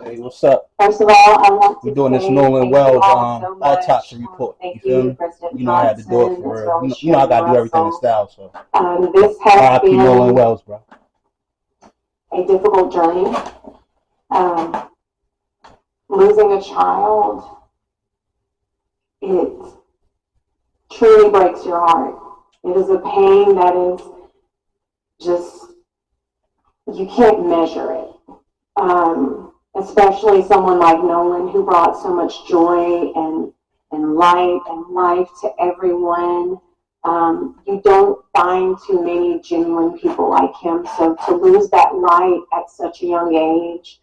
Hey, what's up? First of all, I want to We're doing this say Nolan thank Wells you all so much. autopsy report. You Thank feel you, me? President You know I had to do it Johnson, for as real. well as You know I Chairman gotta do everything in Russell. style. So This has R.I.P. Nolan been Wells, bro. a difficult journey. Losing a child, it truly breaks your heart. It is a pain that is just, you can't measure it. Especially someone like Nolan, who brought so much joy and light and life to everyone. You don't find too many genuine people like him. So to lose that light at such a young age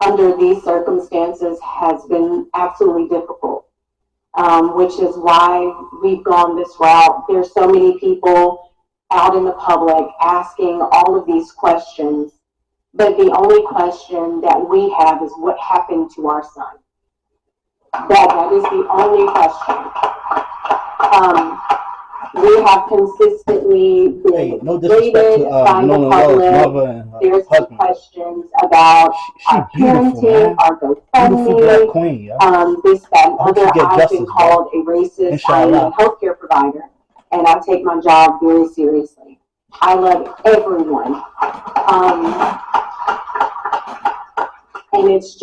under these circumstances has been absolutely difficult, which is why we've gone this route. There's so many people out in the public asking all of these questions, but the only question that we have is what happened to our son. That is the only question. We have consistently been rated by the public. There's some questions about our parenting, our GoFundMe, this, that, and other. I've been called a racist. I am a healthcare provider, and I take my job very seriously. I love everyone. And it's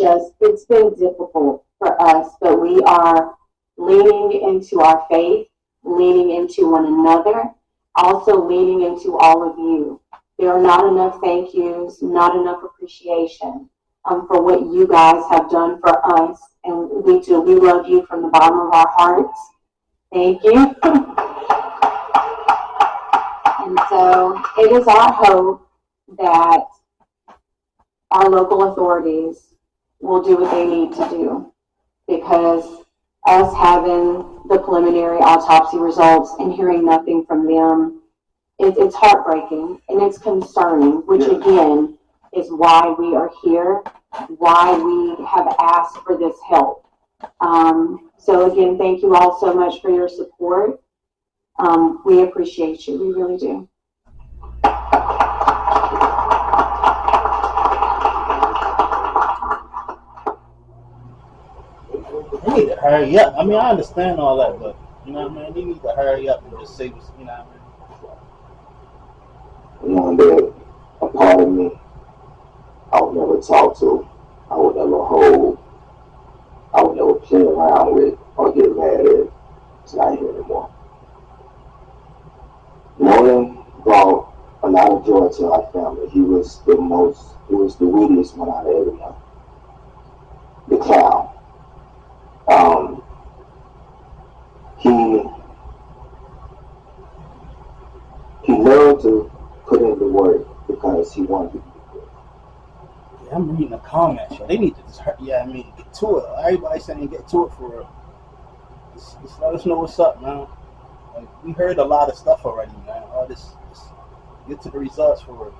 been difficult for us, but we are leaning into our faith, leaning into one another, also leaning into all of you. There are not enough thank yous, not enough appreciation for what you guys have done for us. And we do. We love you from the bottom of our hearts. Thank you. And so it is our hope that our local authorities will do what they need to do, because us having the preliminary autopsy results and hearing nothing from them, it's heartbreaking and it's concerning, which again is why we are here, why we have asked for this help. So again, thank you all so much for your support. We appreciate you, we really do. They need to hurry up. I mean, I understand all that, but you know what I mean? They need to hurry up and just say what's, you know what I mean? Knowing that a part of me I would never talk to, I would never hold, I would never play around with or get mad at, it's not here anymore. Nolan brought a lot of joy to our family. He was the wittiest one out of everyone. The clown. He loved to put in the work because he wanted to be good. Yeah, I'm reading the comments, yo. They need to just hurry, get to it. Everybody saying get to it for real. Just let us know what's up, man. Like, we heard a lot of stuff already, man. All this get to the results for real.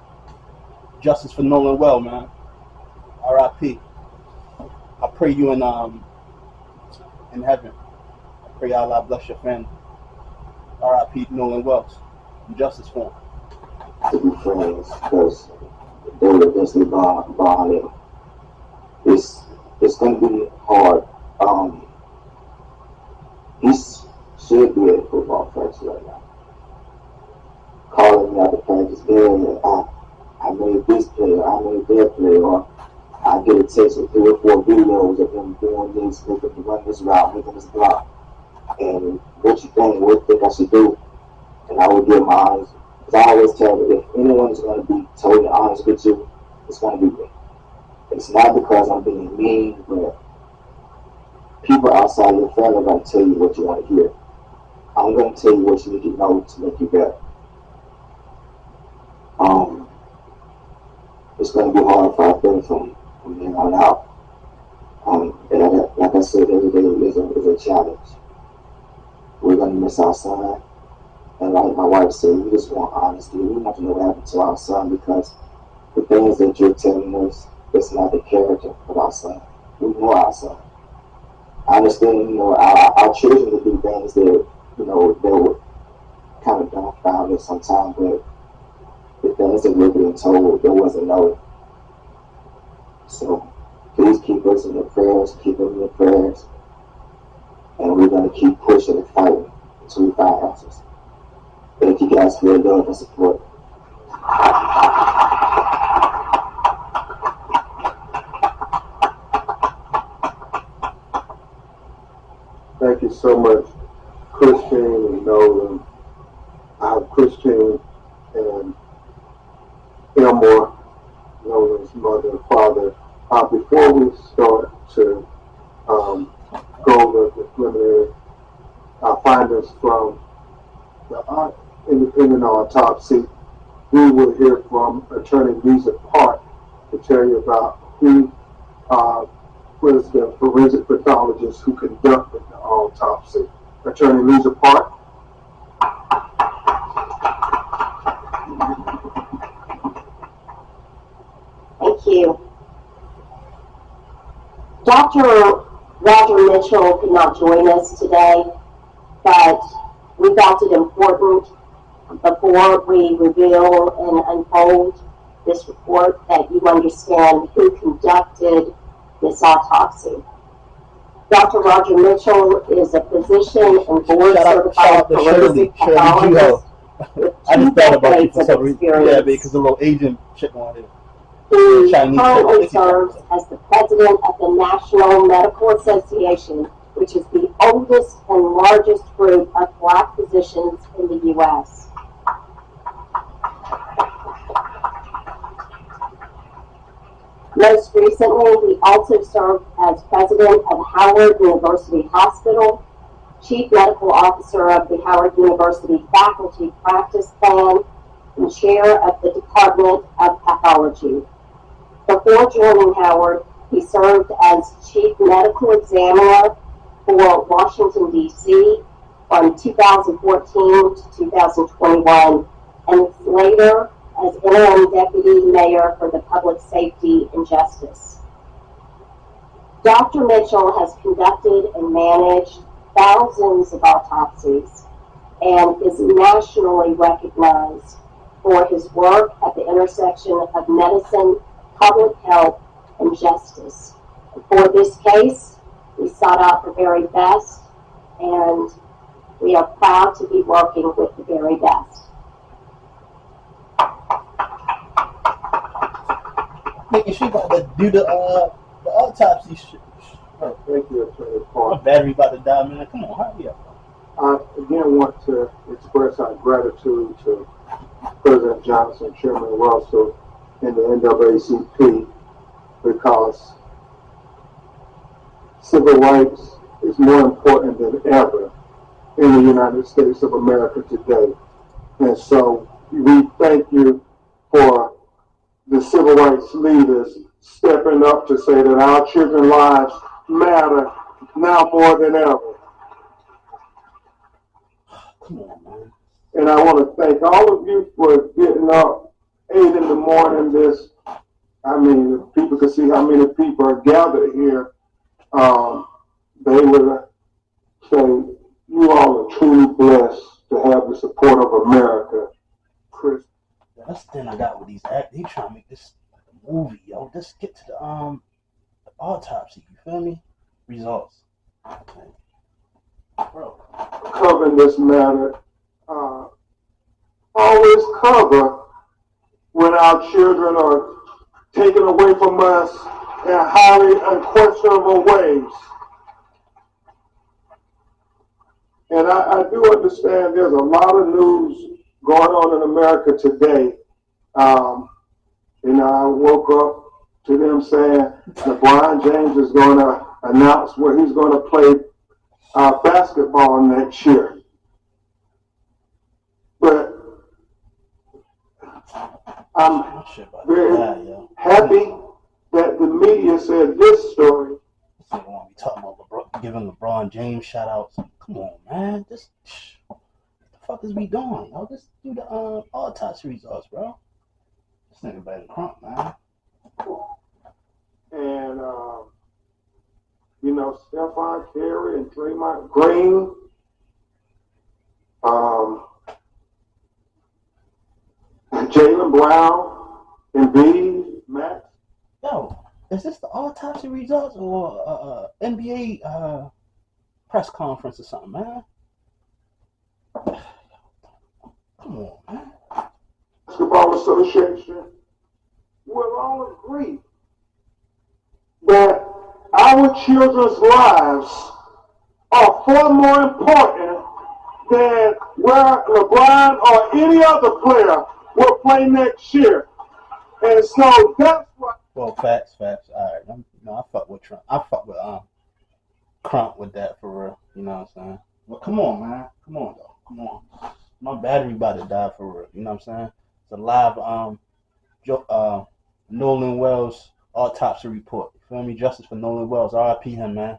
Justice for Nolan Wells, man. R.I.P. I pray you in heaven. I pray Allah bless your family. R.I.P. Nolan Wells. Justice for him. To be friends, because they were eventually bond in. It's going to be hard. He should be at football practice right now. Calling me out the practice, I made this play, or I made that play, or I get a text with 3 or 4 videos of him doing this, looking to run this route, making this block. And what you think, what you think I should do? And I would give my honest. Because I always tell you, if anyone is going to be totally honest with you, it's going to be me. It's not because I'm being mean, but people outside your family are going to tell you what you want to hear. I'm going to tell you what you need to know to make you better. It's going to be hard for our family from here on out. And like I said, every day is a challenge. We're going to miss our son. And like my wife said, we just want honesty. We want to know what happened to our son, because the things that you're telling us, it's not the character of our son. We know our son. I understand, our children will do things that, they would kind of dumbfound us sometimes, but the things that we're being told, there wasn't no. So please keep boys in your prayers, keep them in your prayers, and we're going to keep pushing and fighting until we find answers. Thank you guys for your love and support. Thank you so much, Christine and Nolan. Christine and Elmore, Nolan's mother and father. Before we start to go over the preliminary findings from the independent autopsy, we will hear from Attorney Lisa Park to tell you about who was the forensic pathologist who conducted the autopsy. Attorney Lisa Park. Thank you. Dr. Roger Mitchell could not join us today, but we felt it important before we reveal and unfold this report that you understand who conducted this autopsy. Dr. Roger Mitchell is a physician and board-certified forensic pathologist with I just 2 thought about you decades for of some reason. experience. Yeah, because the little Asian chick on it. He Chinese currently chick. serves as the president of the National Medical Association, which is the oldest and largest group of Black physicians in the U.S. Most recently, he also served as president of Howard University Hospital, chief medical officer of the Howard University Faculty Practice Plan, and chair of the Department of Pathology. Before joining Howard, he served as chief medical examiner for Washington, D.C. from 2014 to 2021, and later as interim deputy mayor for the Public Safety and Justice. Dr. Mitchell has conducted and managed thousands of autopsies and is nationally recognized for his work at the intersection of medicine, public health, and justice. For this case, we sought out the very best, and we are proud to be working with the very best. Thinking she about to do the autopsy shit. Oh, thank you, Attorney Park. My battery about to die, man. Come on, hurry up. I again want to express our gratitude to President Johnson, Chairman Russell, and the NAACP, because civil rights is more important than ever in the United States of America today. And so we thank you for the civil rights leaders stepping up to say that our children's lives matter now more than ever. Come on, man. And I want to thank all of you for getting up 8 in the morning. If people could see how many people are gathered here, they would say you all are truly blessed to have the support of America. Chris. That's the thing I got with these actors. They trying to make this like a movie, yo. Just get to the autopsy. You feel me? Results. Okay. Bro. Covering this matter, always cover when our children are taken away from us in highly unquestionable ways. And I do understand there's a lot of news going on in America today. I woke up to them saying LeBron James is going to announce where he's going to play basketball next year. But I'm very happy that the media said this story. This nigga want me talking about giving LeBron James shout outs. Come on, man. What the fuck is we doing? Yo, just do the autopsy results, bro. This nigga better than Crump, man. And Stephon Curry and Draymond Green, Jaylen Brown, Embiid, Max. Yo, Is this the autopsy results or NBA press conference or something, man? Come on, man. Basketball Association will all agree that our children's lives are far more important than where LeBron or any other player will play next year. And so that's why. Well, facts. All right, I fuck with Trump. I fuck with Crump with that for real. You know what I'm saying? Well, come on, man. Come on, though. Come on. My battery about to die for real. You know what I'm saying? It's a live Nolan Wells autopsy report. You feel me? Justice for Nolan Wells. R.I.P. him, man.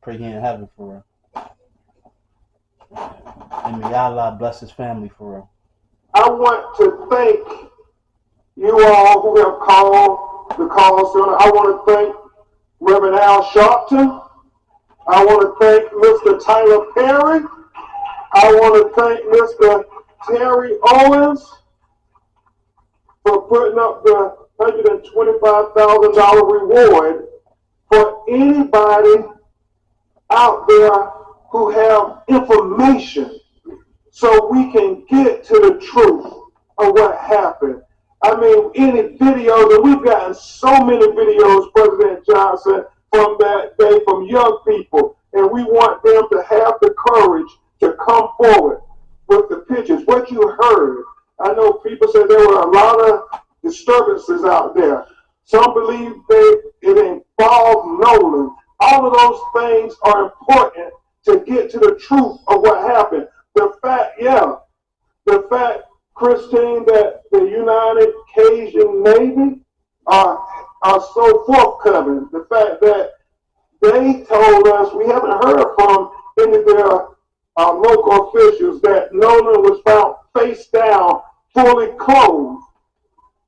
Pray he in heaven for real. And may Allah bless his family for real. I want to thank you all who have called the call center. I want to thank Reverend Al Sharpton. I want to thank Mr. Tyler Perry. I want to thank Mr. Terry Owens for putting up the $125,000 reward for anybody out there who have information so we can get to the truth of what happened. I mean, any videos, and we've gotten so many videos, President Johnson, from that day from young people, and we want them to have the courage to come forward with the pictures. What you heard, I know people said there were a lot of disturbances out there. Some believe it involved Nolan. All of those things are important to get to the truth of what happened. The fact, Christine, that the United Cajun Navy are so forthcoming. The fact that they told us, we haven't heard from any of their local officials, that Nolan was found face down, fully clothed.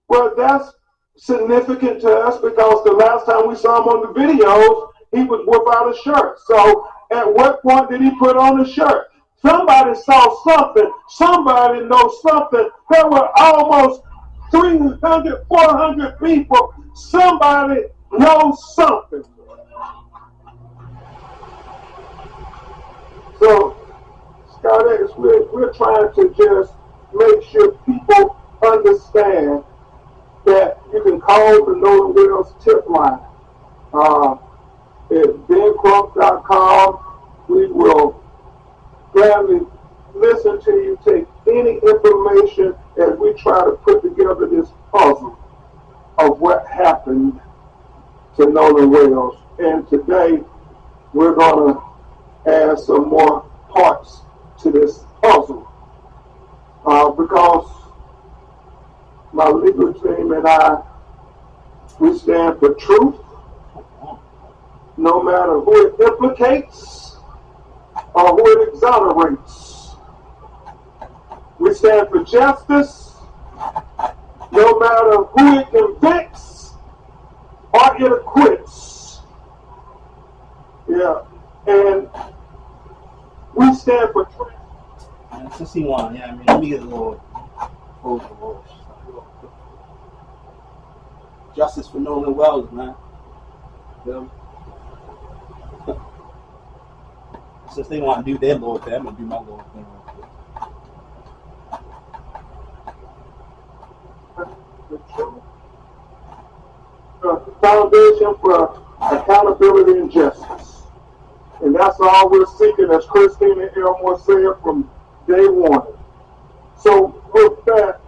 Well, that's significant to us because the last time we saw him on the videos, he was without a shirt. So at what point did he put on a shirt? Somebody saw something. Somebody knows something. There were almost 300, 400 people. Somebody knows something. So, Scott X, we're trying to just make sure people understand that you can call the Nolan Wells tip line. At bencrump.com, we will gladly listen to you, take any information as we try to put together this puzzle of what happened to Nolan Wells. And today, we're going to add some more parts to this puzzle because my legal team and I, we stand for truth, no matter who it implicates or who it exonerates. We stand for justice, no matter who it convicts or it acquits. Yeah, and we stand for truth. And since he won, yeah, I mean, let me get a little overall. Justice for Nolan Wells, man. Yeah. Since they want to do their little thing, I'm going to do my little thing real quick. The foundation for accountability and justice. And that's all we're seeking, as Christina Elmore said from day one. So with that,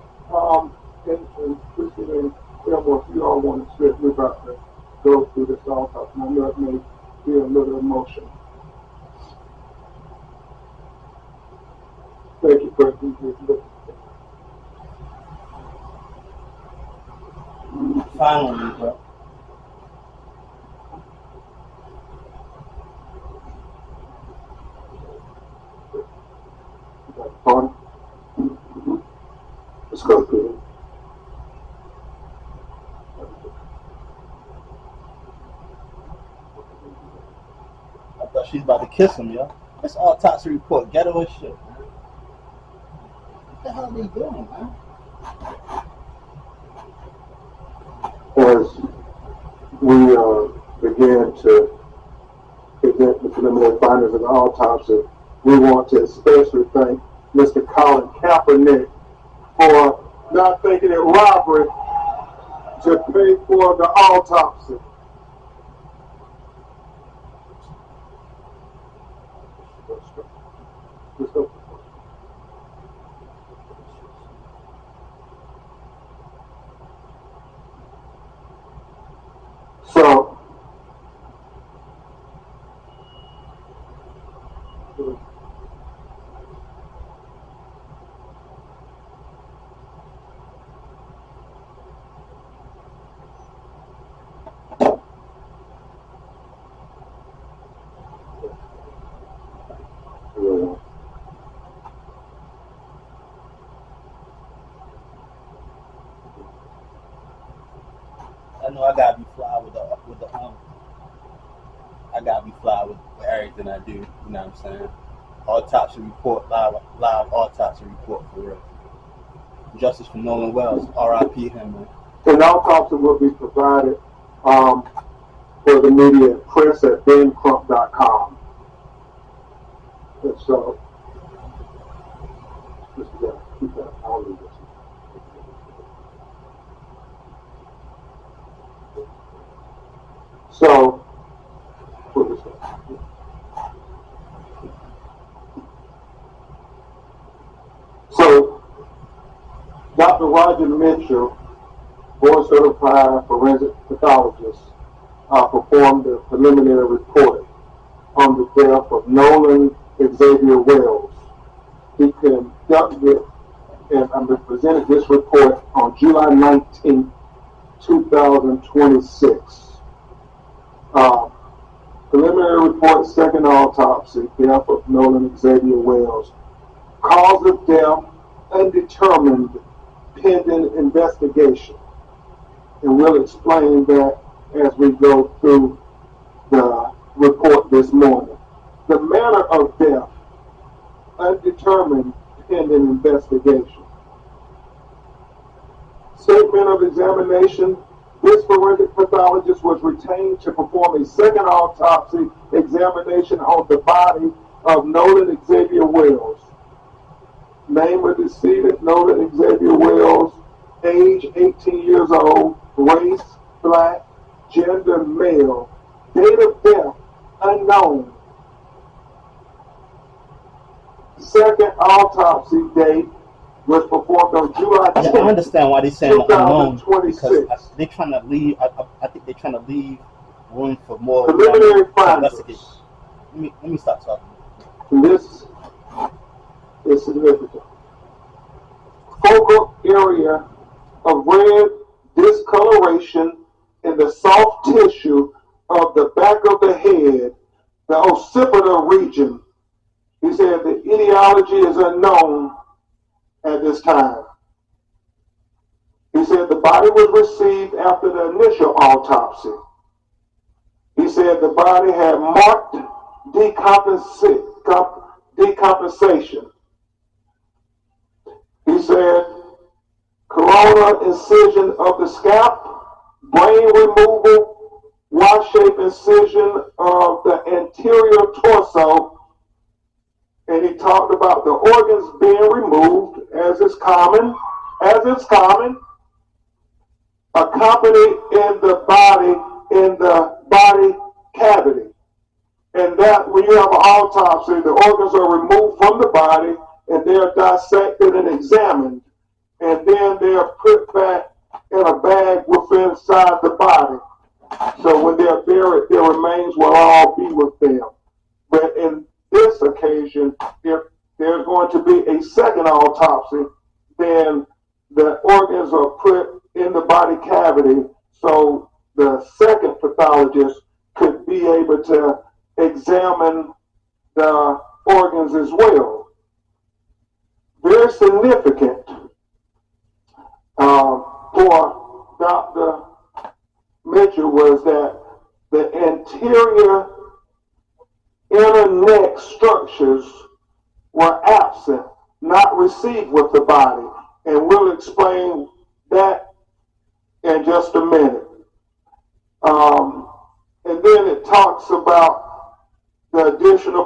and Christina Elmore, if you all want to sit, we're about to go through this all. I know it may be a little emotional. Thank you, President. Finally, bro. Pardon? Let's go through it. I thought she was about to kiss him, yo. This autopsy report, ghetto as shit, man. What the hell are they doing, man? As we began to present the preliminary findings of the autopsy, we want to especially thank Mr. Colin Kaepernick for not thinking it robbery to pay for the autopsy. So, I know I gotta be fly with the I gotta be fly with everything I do. You know what I'm saying? Autopsy report, live autopsy report for real. Justice for Nolan Wells, R.I.P. him, man. an autopsy will be provided for the media press at bencrump.com. And so, keep that. I'll leave this. So, put this up. So, Dr. Roger Mitchell, board certified forensic pathologist, performed a preliminary report on the death of Nolan Xavier Wells. He conducted and presented this report on July 19, 2026. Preliminary report, second autopsy, death of Nolan Xavier Wells. Cause of death undetermined, pending investigation. And we'll explain that as we go through the report this morning. The manner of death undetermined, pending investigation. Statement of examination. This forensic pathologist was retained to perform a second autopsy examination on the body of Nolan Xavier Wells. Name of decedent, Nolan Xavier Wells, age 18 years old, race black, gender male, date of death unknown. Second autopsy date was performed on July 10th. Yeah, I understand why they're saying unknown, because they're trying to leave. I think they're trying to leave room for more preliminary investigation. findings. Let me stop talking. This is significant. Focal area of red discoloration in the soft tissue of the back of the head, the occipital region. He said the etiology is unknown at this time. He said the body was received after the initial autopsy. He said the body had marked decompensation. He said coronal incision of the scalp, brain removal, Y-shaped incision of the anterior torso, and he talked about the organs being removed, as is common, accompanied in the body cavity. And that when you have an autopsy, the organs are removed from the body and they are dissected and examined, and then they are put back in a bag within inside the body. So when they are buried, their remains will all be with them. But in this occasion, if there's going to be a second autopsy, then the organs are put in the body cavity, so the second pathologist could be able to examine the organs as well. Very significant for Dr. Mitchell was that the anterior inner neck structures were absent, not received with the body. And we'll explain that in just a minute. And then it talks about the additional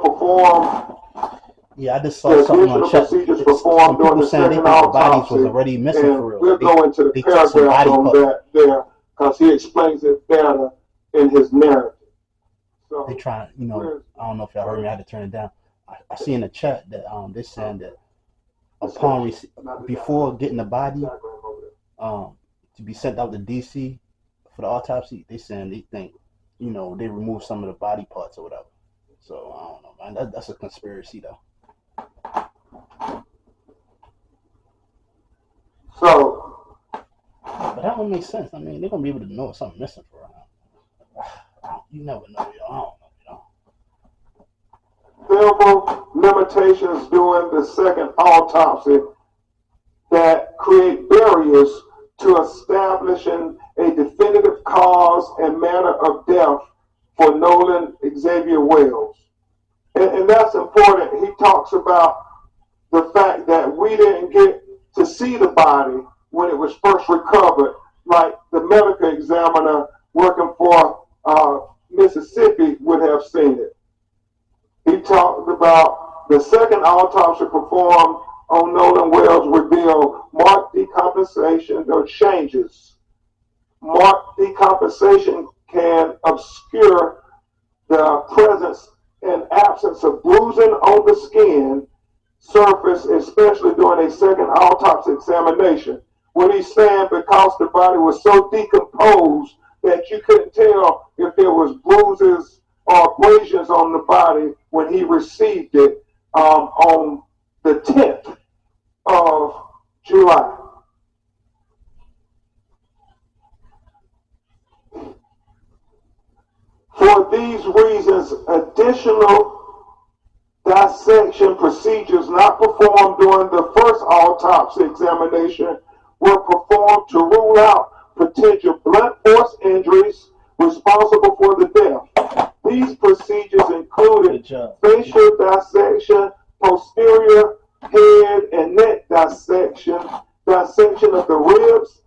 Yeah, I just saw something on chat. procedures Some performed during people the saying they second think the bodies was autopsy. already missing And for real. we'll go into the They took some paragraphs body on parts. that there because he explains it better in his narrative. So They trying, I don't know if y'all heard me. I had to turn it down. I see in the chat that they're saying that upon before getting the body to be sent out to DC for the autopsy, they saying they think they removed some of the body parts or whatever. So I don't know, man. That's a conspiracy though. So, but that don't make sense. I mean, they're gonna be able to know if something missing for her. You never know, y'all. I don't know, several limitations during the second autopsy that create barriers to establishing a definitive cause and manner of death for Nolan Xavier Wells. And that's important. He talks about the fact that we didn't get to see the body when it was first recovered, like the medical examiner working for Mississippi would have seen it. He talked about the second autopsy performed on Nolan Wells revealed marked decompensation or changes. Marked decompensation can obscure the presence and absence of bruising on the skin surface, especially during a second autopsy examination. What he's saying, because the body was so decomposed that you couldn't tell if there was bruises or abrasions on the body when he received it on the 10th of July. For these reasons, additional dissection procedures not performed during the first autopsy examination were performed to rule out potential blunt force injuries responsible for the death. These procedures included facial dissection, posterior head and neck dissection, dissection of the ribs